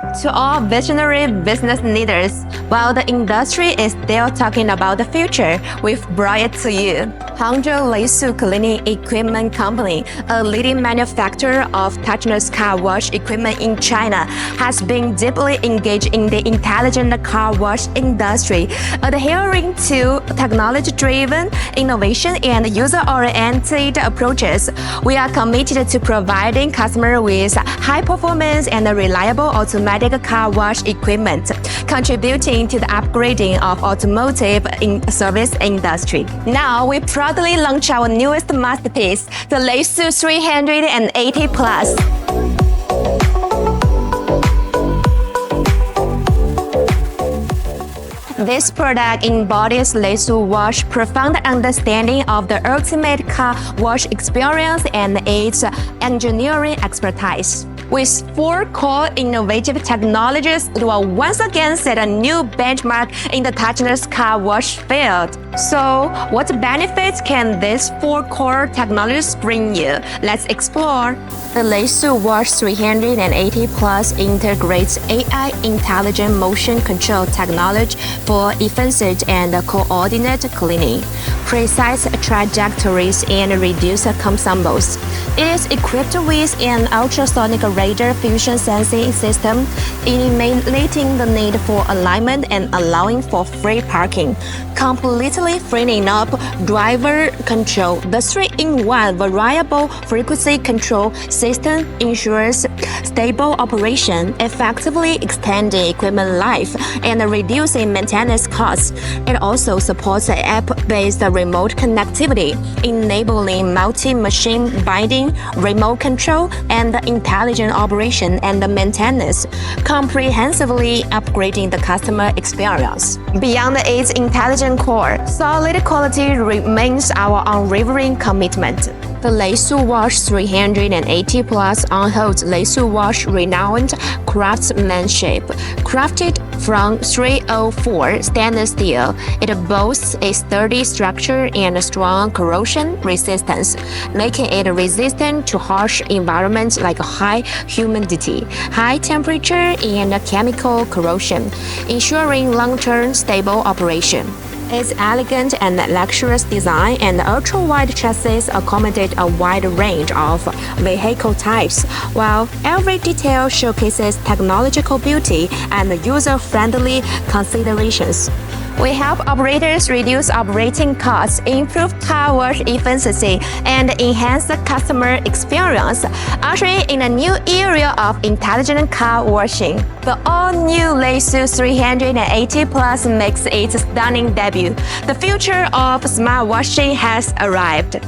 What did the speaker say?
To all visionary business leaders, while the industry is still talking about the future, we've brought it to you. Hangzhou Leisu Cleaning Equipment Company, a leading manufacturer of touchless car wash equipment in China, has been deeply engaged in the intelligent car wash industry, adhering to technology-driven innovation and user-oriented approaches. We are committed to providing customers with high-performance and reliable automatic car wash equipment, contributing to the upgrading of automotive service industry. Now, we proudly launch our newest masterpiece, the Leisu 380 Plus. This product embodies Leisuwash profound understanding of the ultimate car wash experience and its engineering expertise. With 4 core innovative technologies, it will once again set a new benchmark in the touchless car wash field. So, what benefits can these 4 core technologies bring you? Let's explore. The Leisuwash 380 Plus integrates AI intelligent motion control technology for efficient and coordinated cleaning, precise trajectories, and reduced consumables. It is equipped with an ultrasonic radar fusion sensing system, eliminating the need for alignment and allowing for free parking, completely freeing up driver control. The 3-in-1 variable frequency control system ensures stable operation, effectively extending equipment life and reducing maintenance costs. It also supports app-based remote connectivity, enabling multi-machine binding, remote control, and intelligent operation and maintenance, comprehensively upgrading the customer experience. Beyond its intelligent core, solid quality remains our unwavering commitment. The Leisuwash 380 Plus upholds Leisuwash renowned craftsmanship. Crafted from 304 stainless steel, it boasts a sturdy structure and strong corrosion resistance, making it resistant to harsh environments like high humidity, high temperature, and chemical corrosion, ensuring long-term stable operation. Its elegant and luxurious design and ultra-wide chassis accommodate a wide range of vehicle types, while every detail showcases technological beauty and user-friendly considerations. We help operators reduce operating costs, improve car wash efficiency, and enhance the customer experience, ushering in a new era of intelligent car washing. The all-new Leisu 380 Plus makes its stunning debut. The future of smart washing has arrived.